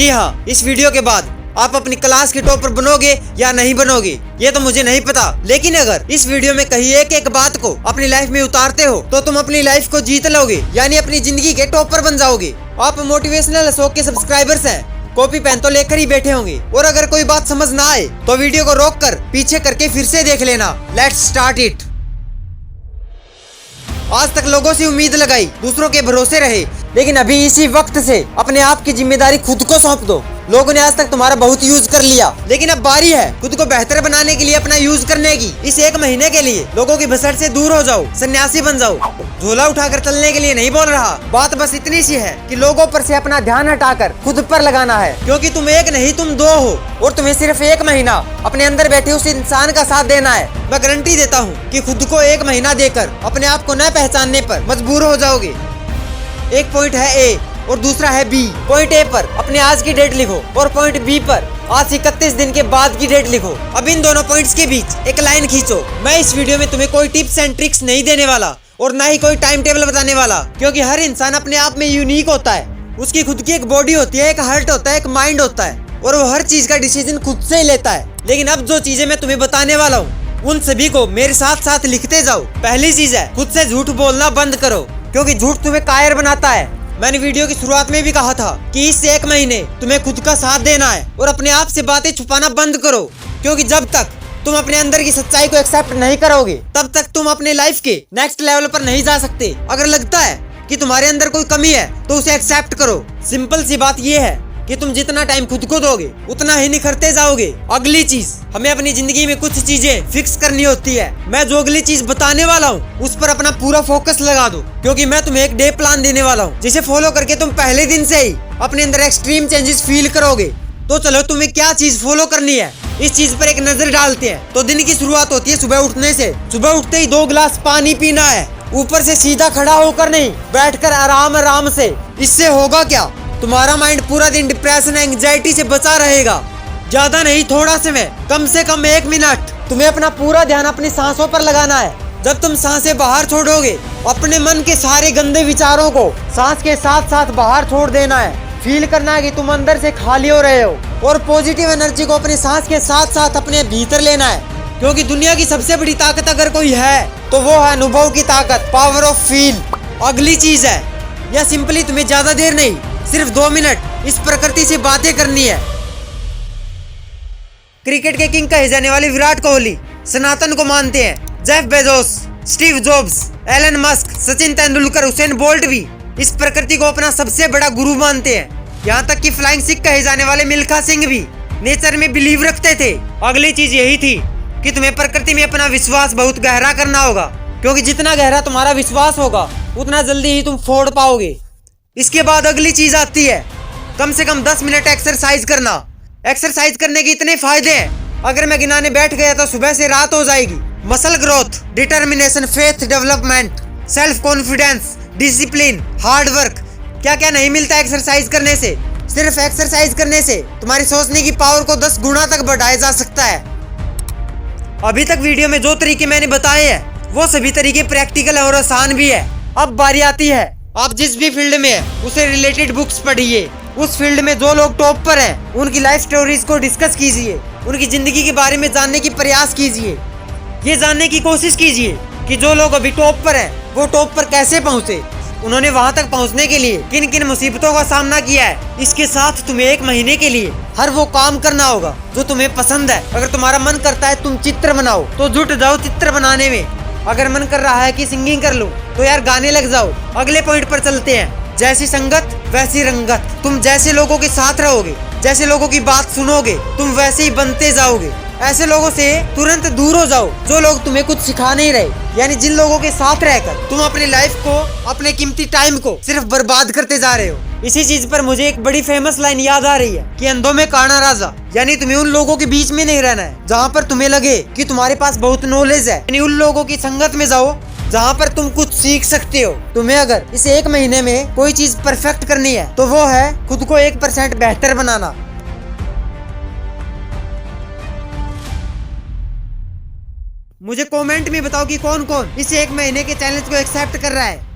जी हाँ, इस वीडियो के बाद आप अपनी क्लास के टॉपर बनोगे या नहीं बनोगे ये तो मुझे नहीं पता, लेकिन अगर इस वीडियो में कही एक बात को अपनी लाइफ में उतारते हो तो तुम अपनी लाइफ को जीत लोगे, यानी अपनी जिंदगी के टॉपर बन जाओगे। आप मोटिवेशनल अशोक के सब्सक्राइबर्स हैं, कॉपी पेन तो लेकर ही बैठे होंगे, और अगर कोई बात समझ ना आए तो वीडियो को रोक कर पीछे करके फिर से देख लेना। Let's start it. आज तक लोगों से उम्मीद लगाई, दूसरों के भरोसे रहे, लेकिन अभी इसी वक्त से अपने आप की जिम्मेदारी खुद को सौंप दो। लोगों ने आज तक तुम्हारा बहुत यूज कर लिया, लेकिन अब बारी है खुद को बेहतर बनाने के लिए अपना यूज करने की। इस एक महीने के लिए लोगों की भसड़ से दूर हो जाओ, सन्यासी बन जाओ। झोला उठाकर चलने के लिए नहीं बोल रहा, बात बस इतनी सी है कि लोगों पर से अपना ध्यान हटाकर खुद पर लगाना है, क्योंकि तुम एक नहीं तुम दो हो, और तुम्हें सिर्फ एक महीना अपने अंदर बैठे उस इंसान का साथ देना है। मैं गारंटी देता हूँ कि खुद को एक महीना देकर अपने आप को न पहचानने पर मजबूर हो जाओगे। एक पॉइंट है ए और दूसरा है बी। पॉइंट ए पर अपने आज की डेट लिखो और पॉइंट बी पर आज से 31 दिन के बाद की डेट लिखो। अब इन दोनों पॉइंट्स के बीच एक लाइन खींचो। मैं इस वीडियो में तुम्हें कोई टिप्स एंड ट्रिक्स नहीं देने वाला और ना ही कोई टाइम टेबल बताने वाला, क्योंकि हर इंसान अपने आप में यूनिक होता है। उसकी खुद की एक बॉडी होती है, एक हार्ट होता है, एक माइंड होता है, और वो हर चीज का डिसीजन खुद से ही लेता है। लेकिन अब जो चीजें मैं तुम्हें बताने वाला हूँ उन सभी को मेरे साथ साथ लिखते जाओ। पहली चीज है, खुद से झूठ बोलना बंद करो, क्योंकि झूठ तुम्हें कायर बनाता है। मैंने वीडियो की शुरुआत में भी कहा था कि इस एक महीने तुम्हें खुद का साथ देना है और अपने आप से बातें छुपाना बंद करो, क्योंकि जब तक तुम अपने अंदर की सच्चाई को एक्सेप्ट नहीं करोगे तब तक तुम अपने लाइफ के नेक्स्ट लेवल पर नहीं जा सकते। अगर लगता है कि तुम्हारे अंदर कोई कमी है तो उसे एक्सेप्ट करो। सिंपल सी बात यह है कि तुम जितना टाइम खुद को दोगे उतना ही निखरते जाओगे। अगली चीज, हमें अपनी जिंदगी में कुछ चीजें फिक्स करनी होती है। मैं जो अगली चीज बताने वाला हूँ उस पर अपना पूरा फोकस लगा दो, क्योंकि मैं तुम्हें एक डे प्लान देने वाला हूँ जिसे फॉलो करके तुम पहले दिन से ही अपने अंदर एक्सट्रीम चेंजेस फील करोगे। तो चलो तुम्हें क्या चीज फॉलो करनी है इस चीज पर एक नजर डालते हैं। तो दिन की शुरुआत होती है सुबह उठने से। सुबह उठते ही 2 गिलास पानी पीना है, ऊपर से सीधा खड़ा होकर नहीं, बैठकर आराम आराम से। इससे होगा क्या, तुम्हारा माइंड पूरा दिन डिप्रेशन एंजाइटी से बचा रहेगा। ज्यादा नहीं, थोड़ा समय, कम से कम 1 मिनट तुम्हें अपना पूरा ध्यान अपनी सांसों पर लगाना है। जब तुम सांसें बाहर छोड़ोगे अपने मन के सारे गंदे विचारों को सांस के साथ साथ बाहर छोड़ देना है। फील करना है कि तुम अंदर से खाली हो रहे हो, और पॉजिटिव एनर्जी को अपनी सांस के साथ साथ अपने भीतर लेना है, क्योंकि दुनिया की सबसे बड़ी ताकत अगर कोई है तो वो है अनुभव की ताकत, पावर ऑफ फील। अगली चीज है, या सिंपली तुम्हें ज्यादा देर नहीं, सिर्फ 2 मिनट इस प्रकृति से बातें करनी है। क्रिकेट के किंग कहे जाने वाले विराट कोहली सनातन को मानते हैं। Jeff Bezos, Steve Jobs, Elon Musk, Sachin Tendulkar, Usain Bolt भी इस प्रकृति को अपना सबसे बड़ा गुरु मानते हैं। यहाँ तक कि फ्लाइंग सिख कहे जाने वाले मिल्खा सिंह भी नेचर में बिलीव रखते थे। अगली चीज यही थी कि तुम्हें प्रकृति में अपना विश्वास बहुत गहरा करना होगा, क्योंकि जितना गहरा तुम्हारा विश्वास होगा उतना जल्दी ही तुम फोड़ पाओगे। इसके बाद अगली चीज आती है, कम से कम 10 मिनट एक्सरसाइज करना। एक्सरसाइज करने के इतने फायदे हैं, अगर मैं गिनाने बैठ गया तो सुबह से रात हो जाएगी। Muscle growth, determination, faith development, self confidence, discipline, hard work, क्या क्या नहीं मिलता एक्सरसाइज करने से। सिर्फ एक्सरसाइज करने से तुम्हारी सोचने की पावर को 10 गुना तक बढ़ाया जा सकता है। अभी तक वीडियो में जो तरीके मैंने बताए हैं वो सभी तरीके प्रैक्टिकल और आसान भी है। अब बारी आती है, आप जिस भी फील्ड में हैं उससे रिलेटेड बुक्स पढ़िए। उस फील्ड में जो लोग टॉप पर हैं उनकी लाइफ स्टोरीज को डिस्कस कीजिए, उनकी जिंदगी के बारे में जानने की प्रयास कीजिए। ये जानने की कोशिश कीजिए कि जो लोग अभी टॉप पर हैं वो टॉप पर कैसे पहुंचे, उन्होंने वहां तक पहुंचने के लिए किन किन मुसीबतों का सामना किया है। इसके साथ तुम्हें 1 महीने के लिए हर वो काम करना होगा जो तुम्हें पसंद है। अगर तुम्हारा मन करता है तुम चित्र बनाओ तो जुट जाओ चित्र बनाने में। अगर मन कर रहा है कि सिंगिंग कर लूं तो यार गाने लग जाओ। अगले पॉइंट पर चलते हैं, जैसी संगत वैसी रंगत। तुम जैसे लोगों के साथ रहोगे, जैसे लोगों की बात सुनोगे, तुम वैसे ही बनते जाओगे। ऐसे लोगों से तुरंत दूर हो जाओ जो लोग तुम्हें कुछ सिखा नहीं रहे, यानी जिन लोगों के साथ रहकर तुम अपनी लाइफ को, अपने कीमती टाइम को सिर्फ बर्बाद करते जा रहे हो। इसी चीज पर मुझे एक बड़ी फेमस लाइन याद आ रही है कि अंधों में काना राजा, यानी तुम्हें उन लोगों के बीच में नहीं रहना है जहाँ पर तुम्हें लगे कि तुम्हारे पास बहुत नॉलेज है, यानी उन लोगों की संगत में जाओ जहाँ पर तुम कुछ सीख सकते हो। तुम्हें अगर इस 1 महीने में कोई चीज परफेक्ट करनी है तो वो है खुद को 1% बेहतर बनाना। मुझे कमेंट में बताओ कि कौन कौन इस 1 महीने के चैलेंज को एक्सेप्ट कर रहा है।